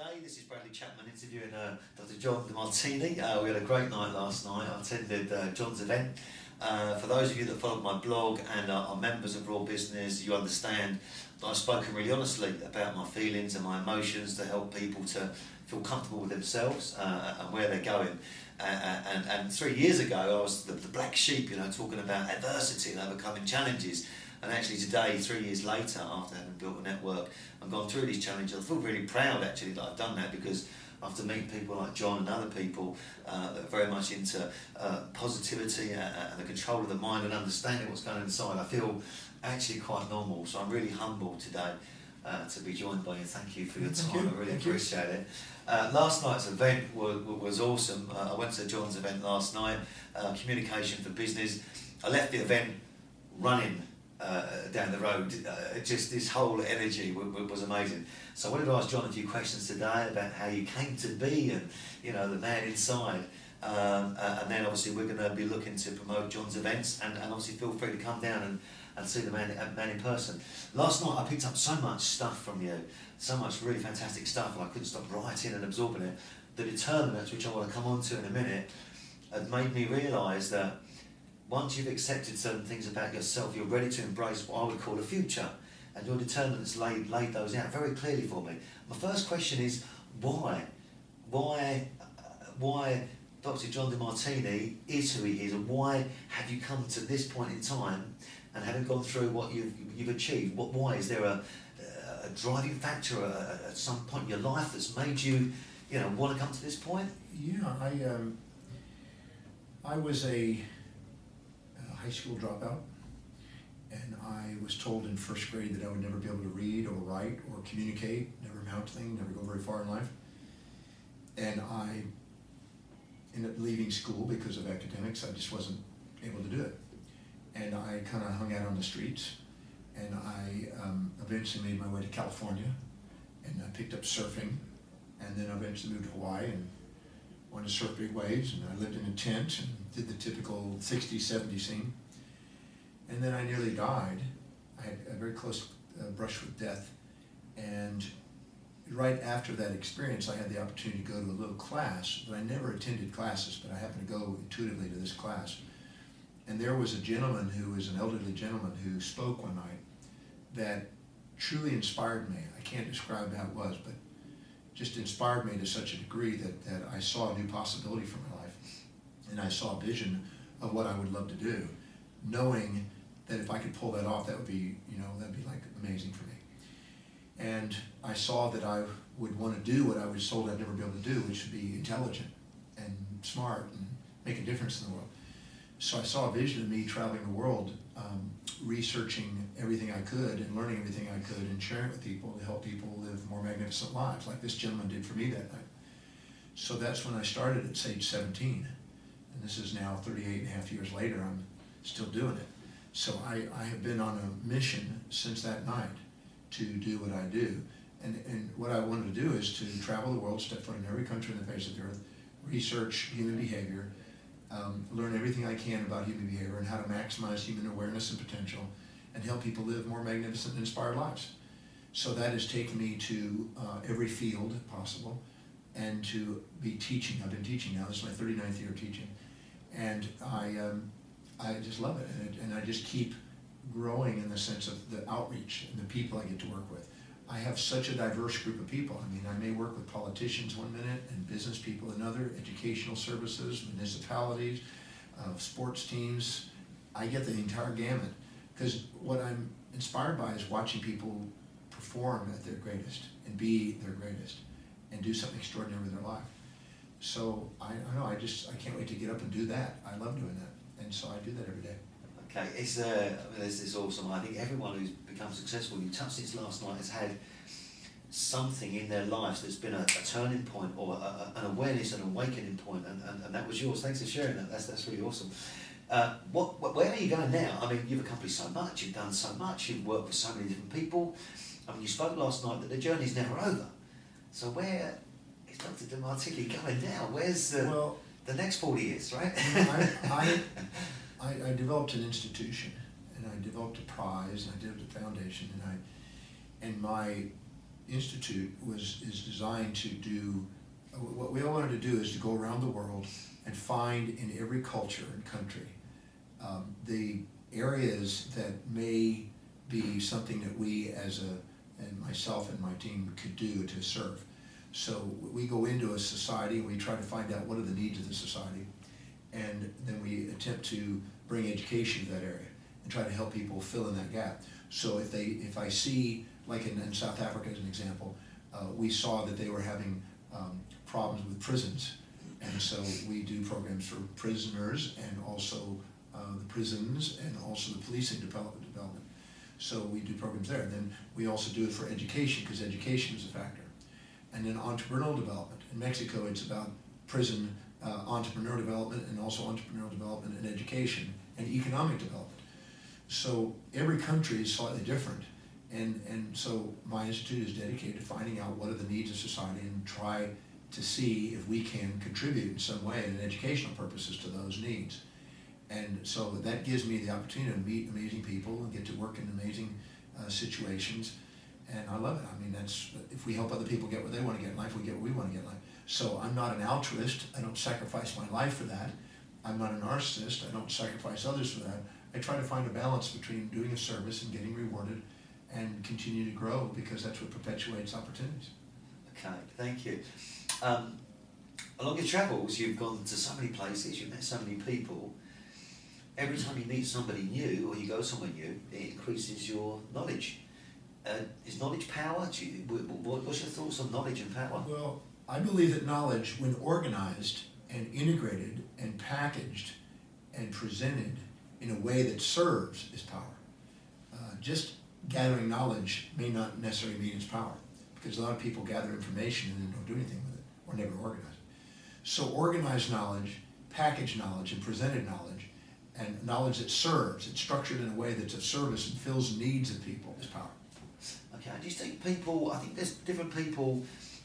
today. This is Bradley Chapman interviewing Dr. John Demartini. We had a great night last night. I attended John's event. For those of you that follow my blog and are members of Raw Business, you understand that I've spoken really honestly about my feelings and my emotions to help people to feel comfortable with themselves and where they're going. And 3 years ago, I was the black sheep, talking about adversity and overcoming challenges. And actually today, 3 years later, after having built a network and gone through these challenges, I feel really proud actually that I've done that, because after meeting people like John and other people that are very much into positivity and the control of the mind and understanding what's going on inside, I feel actually quite normal. So I'm really humbled today to be joined by you. Thank you for your time. I really appreciate it. Last night's event was awesome. I went to John's event last night, Communication for Business. I left the event running down the road. Just this whole energy was amazing. So I wanted to ask John a few questions today about how you came to be and the man inside. And then obviously we're going to be looking to promote John's events, and obviously feel free to come down and see the man in person. Last night I picked up so much stuff from you, so much really fantastic stuff, and I couldn't stop writing and absorbing it. The determinants, which I want to come on to in a minute, had made me realise that once you've accepted certain things about yourself, you're ready to embrace what I would call a future. And your determinants laid those out very clearly for me. My first question is, why? Why Dr. John Demartini is who he is, and why have you come to this point in time and having gone through what you've achieved? Why? Is there a driving factor at some point in your life that's made you want to come to this point? Yeah, I was a high school dropout, and I was told in first grade that I would never be able to read or write or communicate, never amount to anything, never go very far in life. And I ended up leaving school because of academics. I just wasn't able to do it. And I kind of hung out on the streets, and I eventually made my way to California, and I picked up surfing, and then eventually moved to Hawaii and wanted to surf big waves, and I lived in a tent and did the typical 60s, 70s scene. And then I nearly died. I had a very close brush with death. And right after that experience, I had the opportunity to go to a little class, but I never attended classes, but I happened to go intuitively to this class. And there was a gentleman who was an elderly gentleman who spoke one night that truly inspired me. I can't describe how it was, but just inspired me to such a degree that I saw a new possibility for my life. And I saw a vision of what I would love to do, knowing that if I could pull that off, that would be, that'd be like amazing for me. And I saw that I would want to do what I was told I'd never be able to do, which would be intelligent and smart and make a difference in the world. So I saw a vision of me traveling the world, researching everything I could and learning everything I could and sharing it with people to help people live more magnificent lives, like this gentleman did for me that night. So that's when I started at age 17. And this is now 38 and a half years later, I'm still doing it. So I have been on a mission since that night to do what I do. And what I wanted to do is to travel the world, step foot in every country on the face of the earth, research human behavior, learn everything I can about human behavior and how to maximize human awareness and potential, and help people live more magnificent and inspired lives. So that has taken me to every field possible, and to be teaching. I've been teaching now. This is my 39th year of teaching. And I just love it. And I just keep growing in the sense of the outreach and the people I get to work with. I have such a diverse group of people. I mean, I may work with politicians one minute and business people another, educational services, municipalities, sports teams. I get the entire gamut, because what I'm inspired by is watching people perform at their greatest and be their greatest and do something extraordinary with their life. So I know, I can't wait to get up and do that. I love doing that, and so I do that every day. Okay, this is awesome. I think everyone who's become successful, you touched this last night, has had something in their lives that's been a turning point or an awareness, an awakening point, and that was yours. Thanks for sharing that. That's really awesome. Where are you going now? I mean, you've accomplished so much, you've done so much, you've worked with so many different people. I mean, you spoke last night that the journey's never over. So where is Dr. Demartini going now? Where's the next 40 years, right? I developed an institution, and I developed a prize, and I developed a foundation, and my Institute is designed to do, what we all wanted to do is to go around the world and find in every culture and country the areas that may be something that we and myself and my team could do to serve. So we go into a society and we try to find out what are the needs of the society, and then we attempt to bring education to that area and try to help people fill in that gap. So if I see, like in South Africa as an example, we saw that they were having problems with prisons, and so we do programs for prisoners and also the prisons and also the policing development. So we do programs there. And then we also do it for education, because education is a factor. And then entrepreneurial development. In Mexico, it's about prison entrepreneurial development and also entrepreneurial development and education and economic development. So every country is slightly different. And so my institute is dedicated to finding out what are the needs of society and try to see if we can contribute in some way in educational purposes to those needs. And so that gives me the opportunity to meet amazing people and get to work in amazing situations. And I love it. I mean, if we help other people get what they want to get in life, we get what we want to get in life. So I'm not an altruist. I don't sacrifice my life for that. I'm not a narcissist. I don't sacrifice others for that. I try to find a balance between doing a service and getting rewarded and continue to grow, because that's what perpetuates opportunities. Okay, thank you. Along your travels, you've gone to so many places, you've met so many people. Every time you meet somebody new or you go somewhere new, it increases your knowledge. Is knowledge power? What's your thoughts on knowledge and power? Well, I believe that knowledge, when organized and integrated and packaged and presented in a way that serves, is power. Just gathering knowledge may not necessarily mean it's power, because a lot of people gather information and then don't do anything with it or never organize it. So organized knowledge, packaged knowledge, and presented knowledge, and knowledge that serves, it's structured in a way that's of service and fills the needs of people, is power. Okay, do you think I think there's different people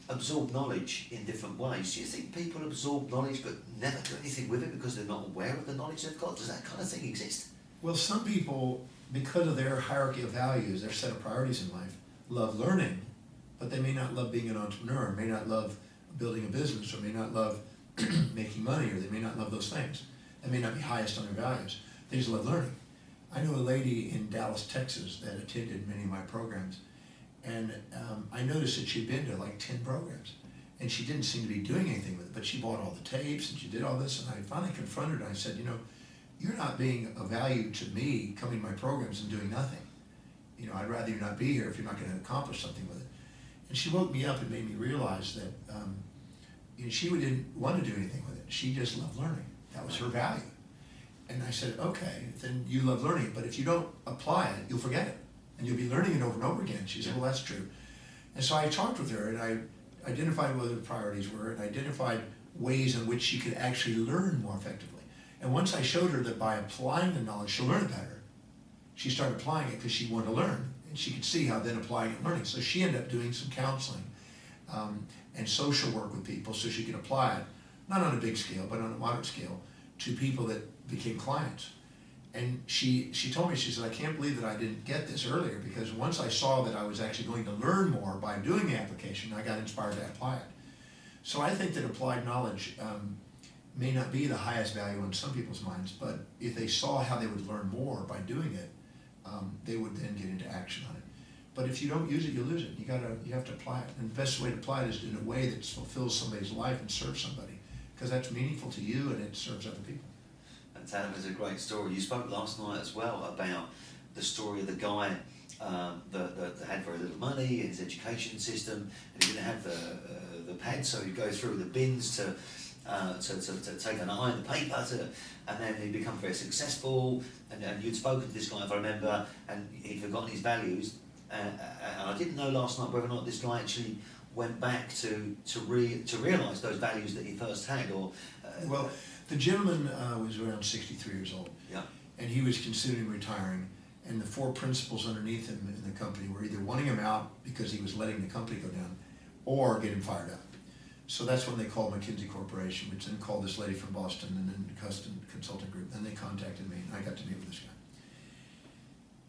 absorb knowledge in different ways. Do you think people absorb knowledge but never do anything with it because they're not aware of the knowledge they've got? Does that kind of thing exist? Well, some people, because of their hierarchy of values, their set of priorities in life, love learning, but they may not love being an entrepreneur, may not love building a business, or may not love making money, or they may not love those things. They may not be highest on their values. They just love learning. I know a lady in Dallas, Texas that attended many of my programs, and I noticed that she'd been to like 10 programs, and she didn't seem to be doing anything with it, but she bought all the tapes and she did all this, and I finally confronted her and I said, you're not being of value to me coming to my programs and doing nothing. I'd rather you not be here if you're not going to accomplish something with it. And she woke me up and made me realize that she didn't want to do anything with it. She just loved learning. That was her value. And I said, okay, then you love learning it, but if you don't apply it, you'll forget it. And you'll be learning it over and over again. She said, well, that's true. And so I talked with her, and I identified what the priorities were, and identified ways in which she could actually learn more effectively. And once I showed her that by applying the knowledge, she'll learn it better, she started applying it because she wanted to learn. And she could see how then applying it and learning. So she ended up doing some counseling and social work with people so she could apply it, not on a big scale, but on a moderate scale, to people that became clients. And she told me, she said, I can't believe that I didn't get this earlier, because once I saw that I was actually going to learn more by doing the application, I got inspired to apply it. So I think that applied knowledge may not be the highest value in some people's minds, but if they saw how they would learn more by doing it, they would then get into action on it. But if you don't use it, you lose it. You have to apply it. And the best way to apply it is in a way that fulfills somebody's life and serves somebody, because that's meaningful to you and it serves other people. And Adam is a great story. You spoke last night as well about the story of the guy that had very little money in his education system, and he didn't have the pad, so he'd go through the bins to take an eye on the paper, and then he'd become very successful. And you'd spoken to this guy, if I remember, and he'd forgotten his values. And I didn't know last night whether or not this guy actually went back to realise those values that he first had, or well, the gentleman was around 63 years old, yeah, and he was considering retiring. And the 4 principals underneath him in the company were either wanting him out because he was letting the company go down, or get him fired up. So that's when they called McKinsey Corporation, which then called this lady from Boston, and then Custom Consulting Group. Then they contacted me, and I got to meet with this guy.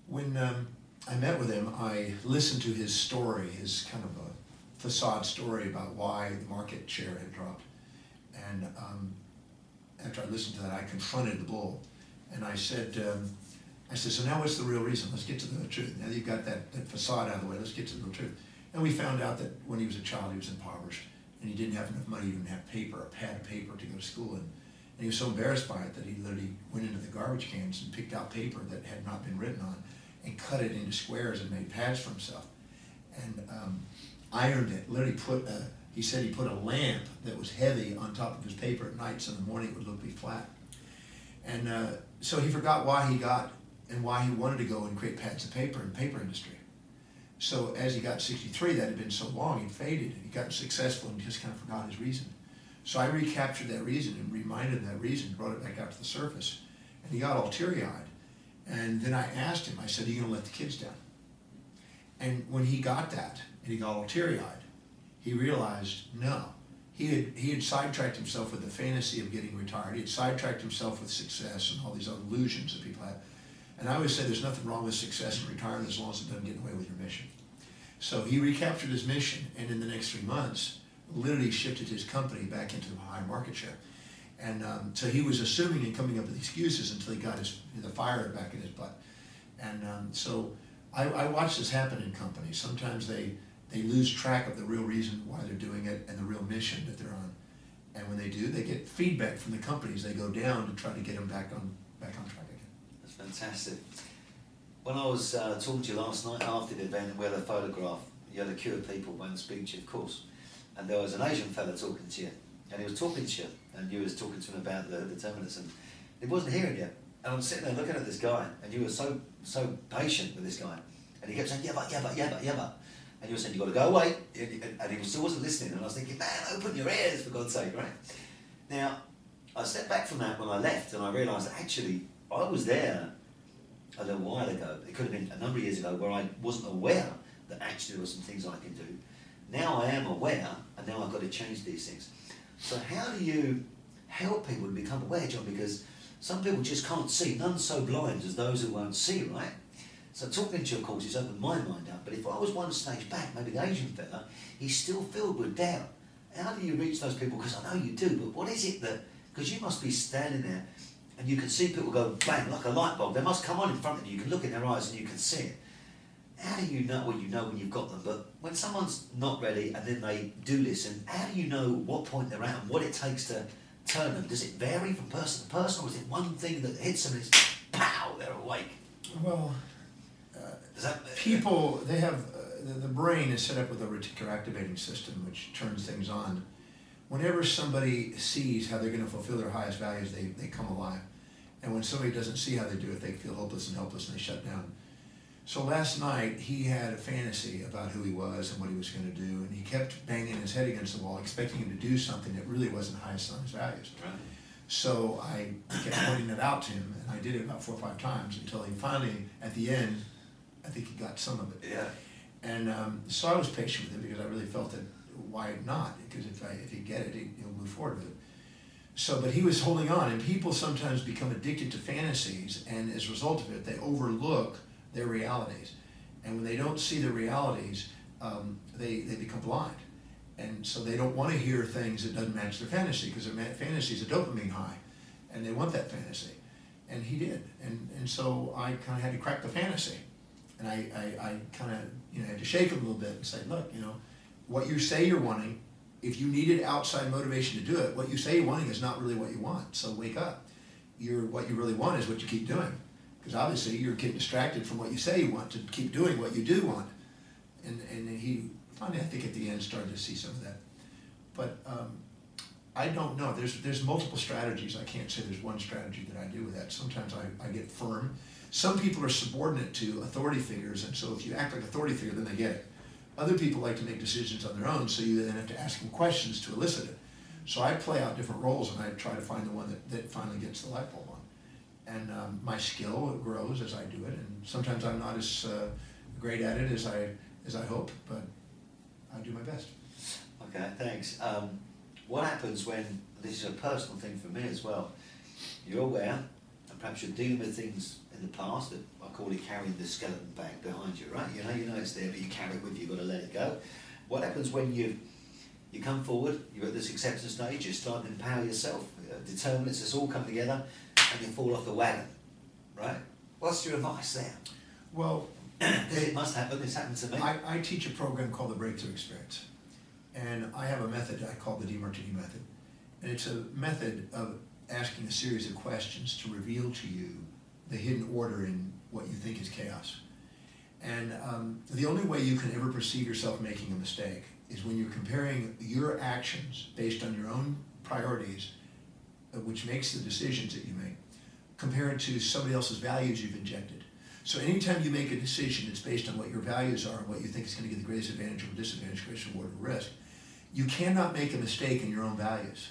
When I met with him, I listened to his story, his kind of a facade story about why the market share had dropped. And after I listened to that, I confronted the bull. And I said, so now what's the real reason? Let's get to the truth. Now that you've got that facade out of the way, let's get to the real truth. And we found out that when he was a child, he was impoverished. And he didn't have enough money to even have paper, a pad of paper to go to school in. And he was so embarrassed by it that he literally went into the garbage cans and picked out paper that had not been written on and cut it into squares and made pads for himself. And ironed it, literally he said he put a lamp that was heavy on top of his paper at night so in the morning it would look be flat. And so he forgot why he got and why he wanted to go and create pads of paper in the paper industry. So as he got 63, that had been so long, he faded and he got successful and he just kind of forgot his reason. So I recaptured that reason and reminded him that reason, brought it back out to the surface, and he got all teary-eyed. And then I asked him, I said, are you gonna let the kids down? And when he got that, and he got all teary-eyed, he realized, no. He had sidetracked himself with the fantasy of getting retired. He had sidetracked himself with success and all these other illusions that people have. And I always say there's nothing wrong with success and retirement as long as it doesn't get in the way with your mission. So he recaptured his mission, and in the next 3 months, literally shifted his company back into the high market share. And so he was assuming and coming up with excuses until he got the fire back in his butt. And so I watch this happen in companies. Sometimes they lose track of the real reason why they're doing it and the real mission that they're on. And when they do, they get feedback from the companies. They go down to try to get them back on track again. That's fantastic. When I was talking to you last night after the event, we had a photograph. You had a queue of people waiting to speak to you, of course. And there was an Asian fella talking to you. And he was talking to you, and you was talking to him about the determinants, and he wasn't hearing you. And I'm sitting there looking at this guy, and you were so patient with this guy. And he kept saying, yeah, but. And you were saying, you've got to go away. And he still wasn't listening. And I was thinking, man, open your ears, for God's sake, right? Now, I stepped back from that when I left, and I realised that actually I was there a little while ago. It could have been a number of years ago where I wasn't aware that actually there were some things I can do. Now I am aware, and now I've got to change these things. So how do you help people to become aware, John? Because some people just can't see, none so blind as those who won't see, right? So talking to your course has opened my mind up, but if I was one stage back, maybe the Asian fella, he's still filled with doubt. How do you reach those people? Because I know you do, but what is it that, because you must be standing there and you can see people go bang, like a light bulb. They must come on in front of you, you can look in their eyes and you can see it. How do you know, well, you know when you've got them, but when someone's not ready and then they do listen, how do you know what point they're at and what it takes to turn them? Does it vary from person to person, or is it one thing that hits them and it's pow, they're awake? Well, people, they have, the brain is set up with a reticular activating system which turns things on. Whenever somebody sees how they're going to fulfill their highest values, they come alive. And when somebody doesn't see how they do it, they feel hopeless and helpless and they shut down. So last night, he had a fantasy about who he was and what he was going to do, and he kept banging his head against the wall, expecting him to do something that really wasn't highest on his values. Right. So I kept pointing it out to him, and I did it about 4 or 5 times until he finally, at the end, I think he got some of it. Yeah. And so I was patient with him because I really felt that why not? Because if he get it, he'll move forward with it. So, but he was holding on, and people sometimes become addicted to fantasies, and as a result of it, they overlook their realities. And when they don't see the realities, they become blind. And so they don't want to hear things that doesn't match their fantasy, because their fantasy is a dopamine high, and they want that fantasy. And he did. And so I kind of had to crack the fantasy. And I kind of had to shake him a little bit and say, look, what you say you're wanting, if you needed outside motivation to do it, what you say you're wanting is not really what you want. So wake up. What you really want is what you keep doing. Because obviously you're getting distracted from what you say you want to keep doing what you do want. And he finally, I think at the end, started to see some of that. But I don't know. There's multiple strategies. I can't say there's one strategy that I do with that. Sometimes I get firm. Some people are subordinate to authority figures, and so if you act like an authority figure, then they get it. Other people like to make decisions on their own, so you then have to ask them questions to elicit it. So I play out different roles, and I try to find the one that finally gets the light bulb on. And my skill grows as I do it, and sometimes I'm not as great at it as I hope, but I do my best. Okay, thanks. What happens when, this is a personal thing for me as well, you're aware, and perhaps you're dealing with things in the past that I call it carrying the skeleton bag behind you, right? You know it's there, but you carry it with you, you've got to let it go. What happens when you come forward, you're at this acceptance stage, you start to empower yourself, determinants, it's all come together, and you fall off the wagon, right? What's your advice there? Well, it must happen, it's happened to me. I teach a program called the Breakthrough Experience, and I have a method I call the Demartini Method, and it's a method of asking a series of questions to reveal to you the hidden order in what you think is chaos. And the only way you can ever perceive yourself making a mistake is when you're comparing your actions based on your own priorities, which makes the decisions that you make, compared to somebody else's values you've injected. So anytime you make a decision that's based on what your values are and what you think is going to get the greatest advantage or disadvantage, greatest reward or risk, you cannot make a mistake in your own values.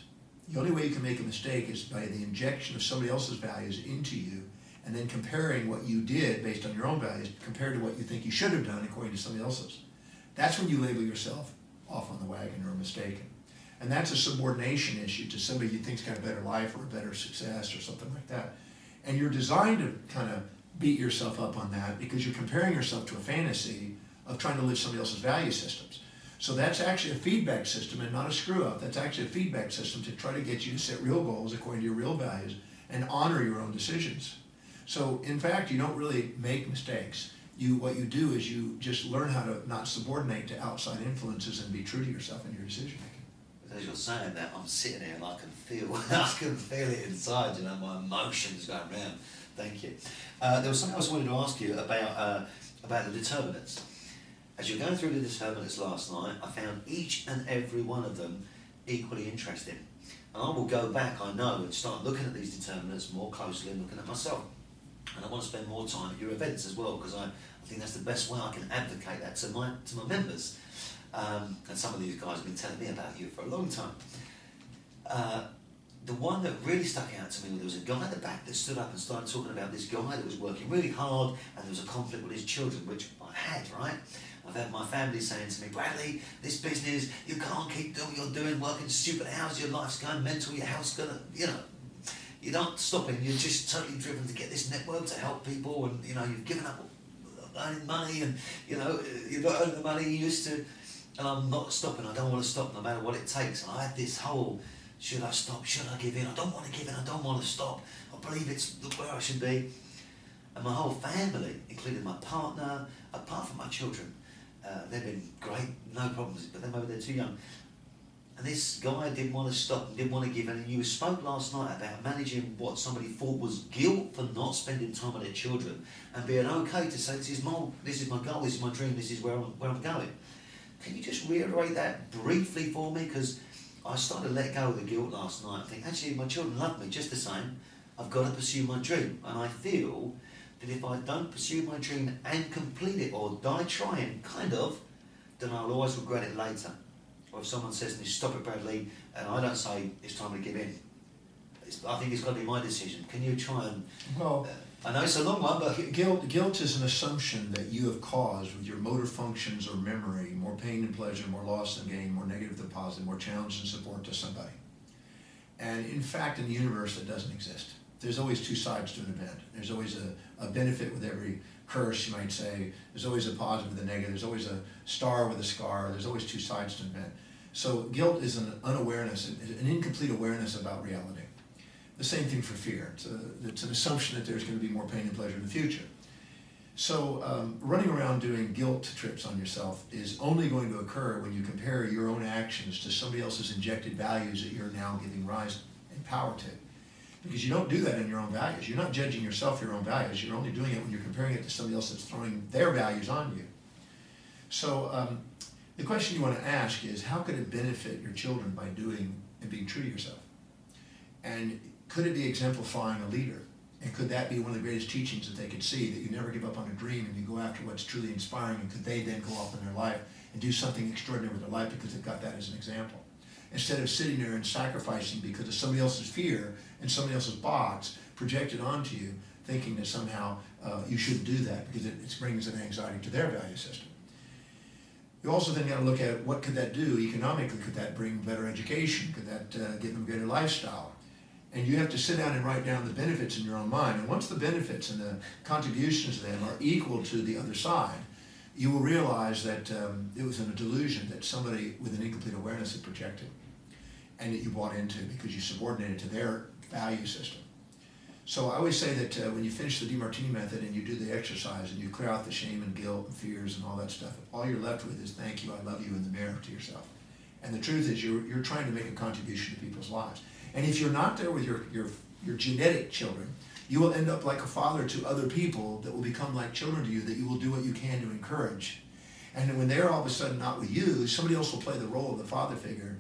The only way you can make a mistake is by the injection of somebody else's values into you, and then comparing what you did based on your own values compared to what you think you should have done according to somebody else's. That's when you label yourself off on the wagon or mistaken. And that's a subordination issue to somebody you think's got a better life or a better success or something like that. And you're designed to kind of beat yourself up on that because you're comparing yourself to a fantasy of trying to live somebody else's value systems. So that's actually a feedback system and not a screw up. That's actually a feedback system to try to get you to set real goals according to your real values and honor your own decisions. So in fact, you don't really make mistakes. What you do is you just learn how to not subordinate to outside influences and be true to yourself in your decision making. As you're saying that, I'm sitting here and I can feel it inside, you know, my emotions going round. Thank you. There was something else I wanted to ask you about the determinants. As you're going through the determinants last night, I found each and every one of them equally interesting. And I will go back, I know, and start looking at these determinants more closely and looking at myself. And I want to spend more time at your events as well, because I think that's the best way I can advocate that to my members. And some of these guys have been telling me about you for a long time. The one that really stuck out to me, there was a guy at the back that stood up and started talking about this guy that was working really hard and there was a conflict with his children, which I had, right? I've had my family saying to me, Bradley, this business, you can't keep doing what you're doing, working stupid hours, your life's going mental, your health's going to, you know, you're not stopping, you're just totally driven to get this network to help people and, you know, you've given up earning money and, you know, you're not earning the money you used to, and I'm not stopping, I don't want to stop no matter what it takes. And I had this whole, should I stop, should I give in, I don't want to give in, I don't want to stop, I believe it's where I should be. And my whole family, including my partner, apart from my children, they've been great, no problems, but then maybe they're too young. And this guy didn't want to stop, didn't want to give in. And you spoke last night about managing what somebody thought was guilt for not spending time with their children and being okay to say, this is my goal, this is my dream, this is where I'm going. Can you just reiterate that briefly for me? Because I started to let go of the guilt last night. I think, actually, my children love me just the same. I've got to pursue my dream. And I feel that if I don't pursue my dream and complete it or die trying, kind of, then I'll always regret it later. Or if someone says to me, stop it, Bradley, and I don't say, it's time to give in. I think it's got to be my decision. Can you try and... Well, I know it's a long one, but... Guilt is an assumption that you have caused with your motor functions or memory, more pain and pleasure, more loss than gain, more negative than positive, more challenge and support to somebody. And in fact, in the universe, that doesn't exist. There's always two sides to an event. There's always a benefit with every curse, you might say. There's always a positive with a negative. There's always a star with a scar. There's always two sides to an event. So guilt is an unawareness, an incomplete awareness about reality. The same thing for fear. It's an assumption that there's going to be more pain and pleasure in the future. So running around doing guilt trips on yourself is only going to occur when you compare your own actions to somebody else's injected values that you're now giving rise and power to. Because you don't do that in your own values. You're not judging yourself for your own values. You're only doing it when you're comparing it to somebody else that's throwing their values on you. So the question you want to ask is, how could it benefit your children by doing and being true to yourself? And could it be exemplifying a leader? And could that be one of the greatest teachings that they could see, that you never give up on a dream and you go after what's truly inspiring, and could they then go off in their life and do something extraordinary with their life because they've got that as an example? Instead of sitting there and sacrificing because of somebody else's fear and somebody else's box projected onto you, thinking that somehow you shouldn't do that because it brings an anxiety to their value system. You also then got to look at what could that do economically. Could that bring better education? Could that give them a better lifestyle? And you have to sit down and write down the benefits in your own mind. And once the benefits and the contributions to them are equal to the other side, you will realize that it was in a delusion that somebody with an incomplete awareness had projected and that you bought into because you subordinated to their value system. So I always say that when you finish the Demartini Method and you do the exercise and you clear out the shame and guilt and fears and all that stuff, all you're left with is thank you, I love you in the mirror to yourself. And the truth is you're trying to make a contribution to people's lives. And if you're not there with your genetic children, you will end up like a father to other people that will become like children to you, that you will do what you can to encourage. And when they're all of a sudden not with you, somebody else will play the role of the father figure.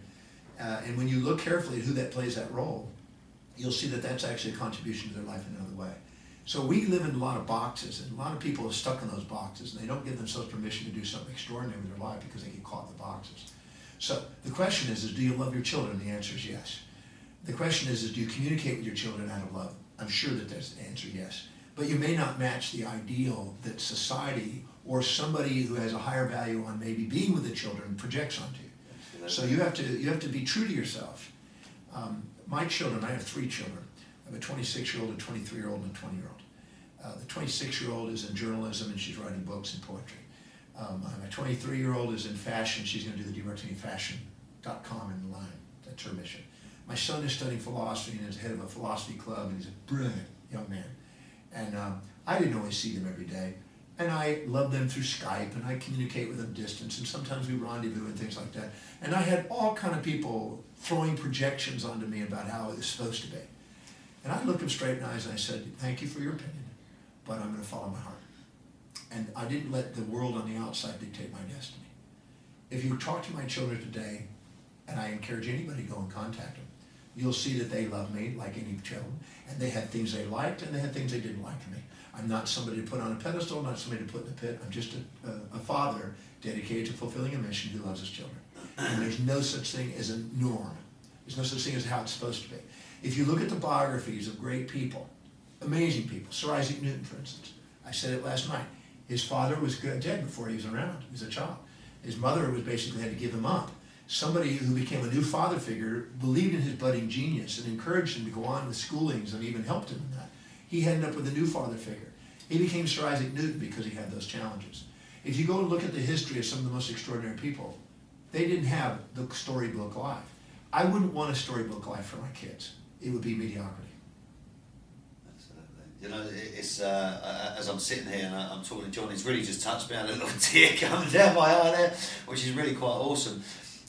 And when you look carefully at who that plays that role, you'll see that that's actually a contribution to their life in another way. So we live in a lot of boxes, and a lot of people are stuck in those boxes, and they don't give themselves permission to do something extraordinary with their life because they get caught in the boxes. So the question is do you love your children? The answer is yes. The question is do you communicate with your children out of love? I'm sure that there's an answer yes. But you may not match the ideal that society or somebody who has a higher value on maybe being with the children projects onto you. So you have to be true to yourself. My children, I have 3 children. I have a 26-year-old, a 23-year-old, and a 20-year-old. The 26-year-old is in journalism and she's writing books and poetry. My 23-year-old is in fashion. She's going to do the DemartiniFashion.com in line. That's her mission. My son is studying philosophy and is head of a philosophy club, and he's a brilliant young man. And I didn't always see them every day. And I love them through Skype, and I communicate with them distance, and sometimes we rendezvous and things like that. And I had all kind of people throwing projections onto me about how it was supposed to be. And I looked them straight in the eyes and I said, thank you for your opinion, but I'm going to follow my heart. And I didn't let the world on the outside dictate my destiny. If you talk to my children today, and I encourage anybody to go and contact them, you'll see that they love me like any children, and they had things they liked and they had things they didn't like in me. I'm not somebody to put on a pedestal, not somebody to put in a pit. I'm just a father dedicated to fulfilling a mission who loves his children. And there's no such thing as a norm. There's no such thing as how it's supposed to be. If you look at the biographies of great people, amazing people, Sir Isaac Newton, for instance, I said it last night, his father was dead before he was around. He was a child. His mother was basically had to give him up. Somebody who became a new father figure believed in his budding genius and encouraged him to go on with schoolings and even helped him in that. He ended up with a new father figure. He became Sir Isaac Newton because he had those challenges. If you go and look at the history of some of the most extraordinary people, they didn't have the storybook life. I wouldn't want a storybook life for my kids. It would be mediocrity. Absolutely. You know, it's as I'm sitting here and I'm talking to John, it's really just touched me on a little tear coming down my eye there, which is really quite awesome.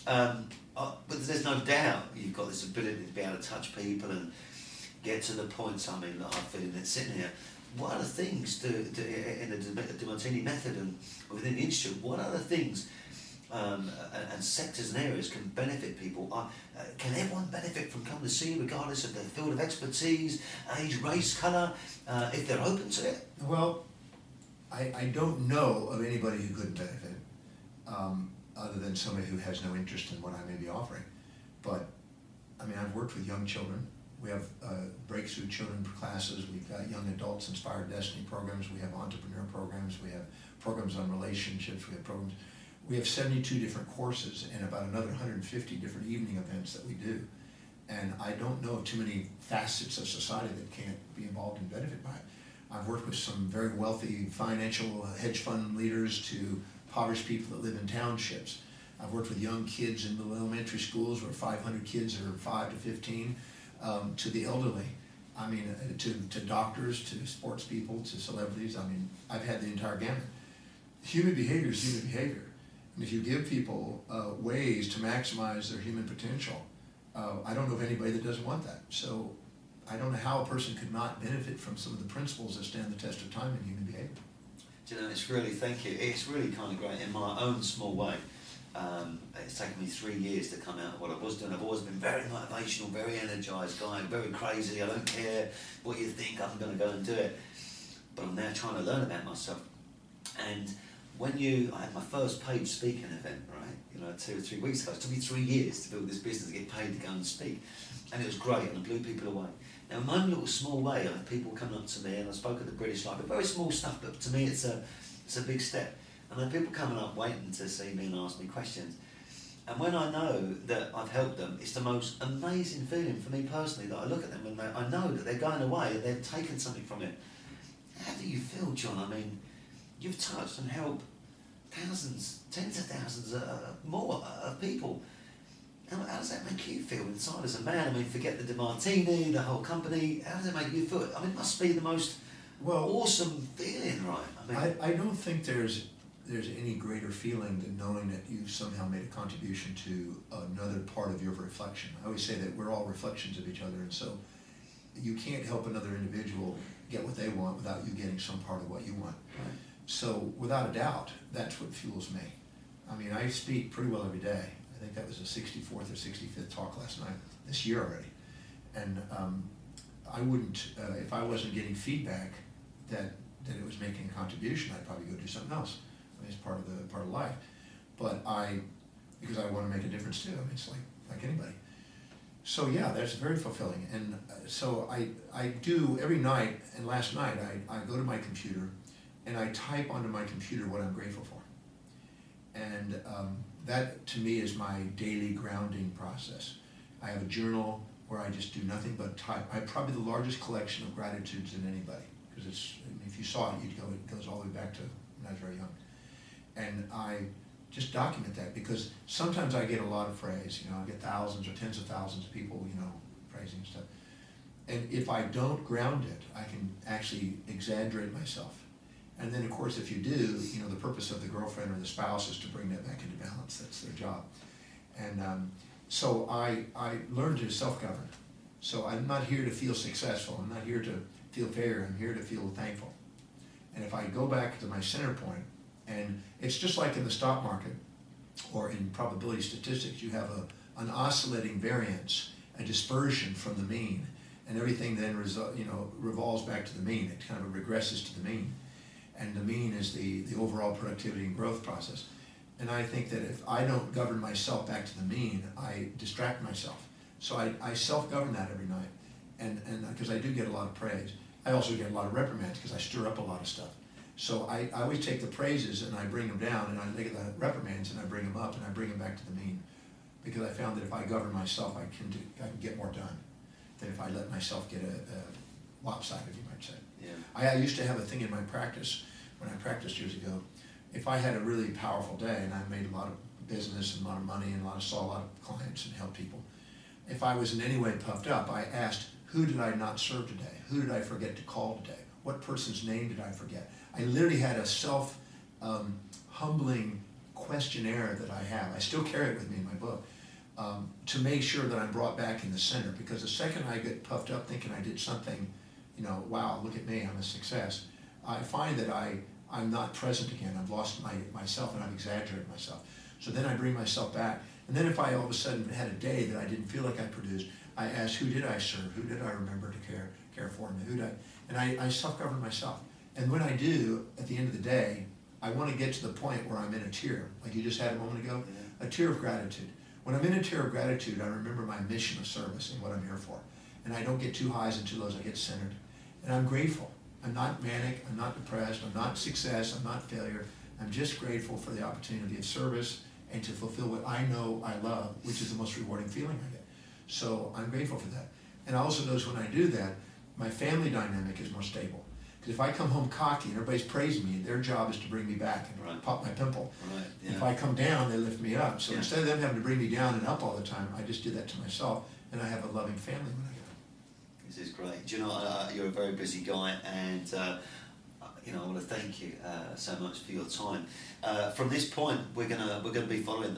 But there's no doubt you've got this ability to be able to touch people and get to the points, I mean, that I'm feeling it sitting here. What other things in the Demartini Method and within the Institute, what other things and sectors and areas can benefit people? Can everyone benefit from coming to see you regardless of their field of expertise, age, race, colour, if they're open to it? Well, I don't know of anybody who couldn't benefit, other than somebody who has no interest in what I may be offering. But, I mean, I've worked with young children. We have breakthrough children classes. We've got young adults inspired destiny programs. We have entrepreneur programs. We have programs on relationships. We have programs. We have 72 different courses and about another 150 different evening events that we do. And I don't know of too many facets of society that can't be involved and benefit by it. I've worked with some very wealthy financial hedge fund leaders to impoverished people that live in townships. I've worked with young kids in the elementary schools where 500 kids are 5 to 15. To the elderly, I mean, to doctors, to sports people, to celebrities. I mean, I've had the entire gamut. Human behavior is human behavior. And if you give people ways to maximize their human potential, I don't know of anybody that doesn't want that. So I don't know how a person could not benefit from some of the principles that stand the test of time in human behavior. Do you know, it's really, thank you. It's really kind of great in my own small way. It's taken me 3 years to come out of what I was doing. I've always been very motivational, very energised guy, very crazy. I don't care what you think, I'm going to go and do it. But I'm now trying to learn about myself. And I had my first paid speaking event, right? You know, 2 or 3 weeks ago. It took me 3 years to build this business, to get paid to go and speak. And it was great, and I blew people away. Now, in my own little small way, I had people coming up to me, and I spoke at the British Library, very small stuff, but to me it's a big step. And then people coming up waiting to see me and ask me questions. And when I know that I've helped them, it's the most amazing feeling for me personally, that I look at them and I know that they're going away and they've taken something from it. How do you feel, John? I mean, you've touched and helped thousands, tens of thousands more of people. How does that make you feel inside as a man? I mean, forget the Demartini, the whole company. How does it make you feel? I mean, it must be the most awesome feeling, right? I mean, I don't think there's any greater feeling than knowing that you've somehow made a contribution to another part of your reflection. I always say that we're all reflections of each other, and so you can't help another individual get what they want without you getting some part of what you want. Right. So without a doubt, that's what fuels me. I mean, I speak pretty well every day. I think that was the 64th or 65th talk last night, this year already. And I wouldn't, if I wasn't getting feedback that it was making a contribution, I'd probably go do something else. I mean, it's part of life. But because I want to make a difference too. I mean, it's like anybody. So yeah, that's very fulfilling. And so I do every night, and last night I go to my computer and I type onto my computer what I'm grateful for. And that to me is my daily grounding process. I have a journal where I just do nothing but type. I have probably the largest collection of gratitudes than anybody, because if you saw it, it goes all the way back to when I was very young. And I just document that, because sometimes I get a lot of praise. I get thousands or tens of thousands of people, praising stuff. And if I don't ground it, I can actually exaggerate myself. And then, of course, if you do, the purpose of the girlfriend or the spouse is to bring that back into balance. That's their job. And so I learned to self-govern. So I'm not here to feel successful. I'm not here to feel failure. I'm here to feel thankful. And if I go back to my center point, and it's just like in the stock market or in probability statistics, you have an oscillating variance, a dispersion from the mean, and everything then revolves back to the mean. It kind of regresses to the mean. And the mean is the overall productivity and growth process. And I think that if I don't govern myself back to the mean, I distract myself. So I self-govern that every night, and because I do get a lot of praise. I also get a lot of reprimands because I stir up a lot of stuff. So I always take the praises and I bring them down, and I look at the reprimands and I bring them up and I bring them back to the mean. Because I found that if I govern myself, I can get more done than if I let myself get a lopsided, you might say. Yeah. I used to have a thing in my practice, when I practiced years ago. If I had a really powerful day and I made a lot of business and a lot of money and saw a lot of clients and helped people, if I was in any way puffed up, I asked, who did I not serve today? Who did I forget to call today? What person's name did I forget? I literally had a self-humbling questionnaire that I have. I still carry it with me in my book, to make sure that I'm brought back in the center. Because the second I get puffed up thinking I did something, wow, look at me, I'm a success, I find that I'm not present again. I've lost myself and I've exaggerated myself. So then I bring myself back. And then if I all of a sudden had a day that I didn't feel like I produced, I asked, who did I serve? Who did I remember to care for me? And I self-govern myself. And when I do, at the end of the day, I want to get to the point where I'm in a tear, like you just had a moment ago, a tear of gratitude. When I'm in a tear of gratitude, I remember my mission of service and what I'm here for. And I don't get too highs and too lows, I get centered. And I'm grateful. I'm not manic, I'm not depressed, I'm not success, I'm not failure. I'm just grateful for the opportunity to be of service and to fulfill what I know I love, which is the most rewarding feeling I get. So I'm grateful for that. And I also notice when I do that, my family dynamic is more stable. Because if I come home cocky and everybody's praising me, their job is to bring me back and pop my pimple. Right, yeah. If I come down, they lift me up. So instead of them having to bring me down and up all the time, I just did that to myself, and I have a loving family when I get home. This is great. Do you know, you're a very busy guy, and I want to thank you so much for your time. From this point, we're gonna be following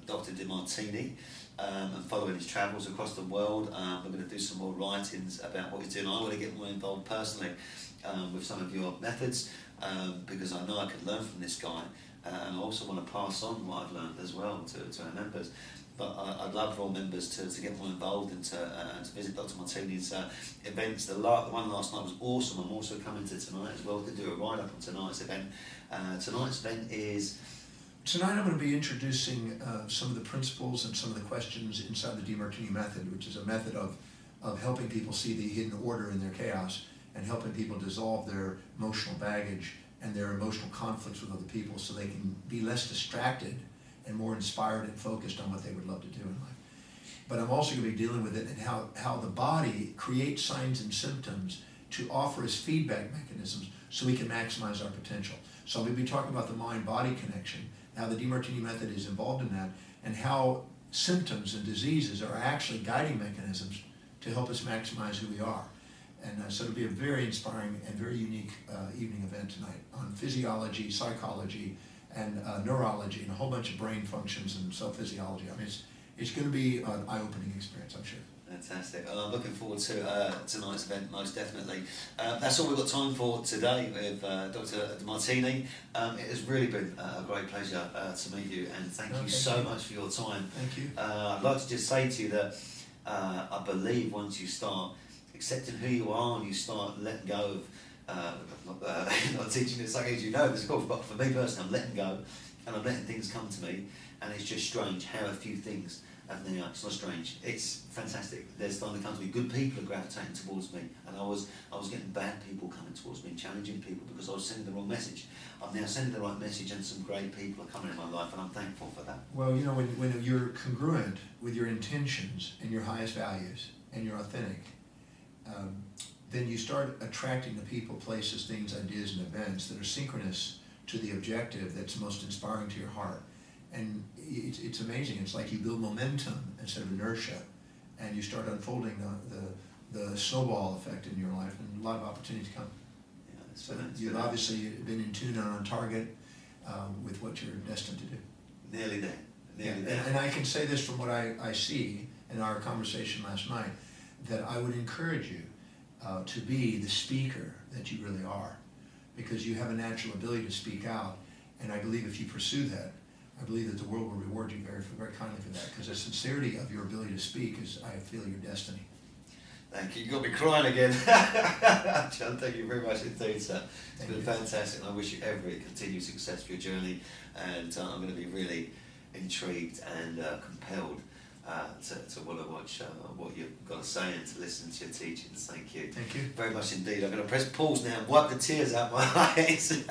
Dr. Demartini and following his travels across the world. We're going to do some more writings about what he's doing. I want to get more involved personally with some of your methods, because I know I can learn from this guy, and I also want to pass on what I've learned as well to our members. But I'd love for all members to get more involved and to visit Dr. Martini's events. The one last night was awesome. I'm also coming to tonight as well to do a write-up on tonight's event. Tonight's event is... Tonight I'm going to be introducing some of the principles and some of the questions inside the Demartini Method, which is a method of helping people see the hidden order in their chaos and helping people dissolve their emotional baggage and their emotional conflicts with other people so they can be less distracted and more inspired and focused on what they would love to do in life. But I'm also going to be dealing with it and how the body creates signs and symptoms to offer us feedback mechanisms so we can maximize our potential. So we'll be talking about the mind-body connection, how the Demartini Method is involved in that, and how symptoms and diseases are actually guiding mechanisms to help us maximize who we are. And so it'll be a very inspiring and very unique evening event tonight on physiology, psychology, and neurology, and a whole bunch of brain functions and cell physiology. I mean, it's going to be an eye-opening experience, I'm sure. Fantastic. Well, I'm looking forward to tonight's event, most definitely. That's all we've got time for today with Dr. Demartini. It has really been a great pleasure to meet you, and thank you so much for your time. Thank you. I'd like to just say to you that I believe once you start accepting who you are and you start letting go of, not teaching it something as you know this course, but for me personally, I'm letting go and I'm letting things come to me, and it's just strange how a few things and it's not strange, it's fantastic. There's starting to come to me, good people are gravitating towards me, and I was getting bad people coming towards me and challenging people because I was sending the wrong message. I'm now sending the right message, and some great people are coming in my life, and I'm thankful for that. Well, you know, when you're congruent with your intentions and your highest values, and you're authentic, then you start attracting the people, places, things, ideas, and events that are synchronous to the objective that's most inspiring to your heart. And it's amazing. It's like you build momentum instead of inertia, and you start unfolding the snowball effect in your life, and a lot of opportunities come. Yeah, so you've obviously been in tune and on target with what you're destined to do. Nearly there. Nearly there. And I can say this from what I see in our conversation last night, that I would encourage you to be the speaker that you really are, because you have a natural ability to speak out, and I believe if you pursue that, I believe that the world will reward you very, very kindly for that, because the sincerity of your ability to speak is, I feel, your destiny. Thank you. You got me crying again. John, thank you very much indeed, sir. It's been fantastic, and I wish you every continued success for your journey, and I'm going to be really intrigued and compelled to want to watch what you've got to say and to listen to your teachings. Thank you. Thank you. Very much indeed. I'm going to press pause now and wipe the tears out my eyes.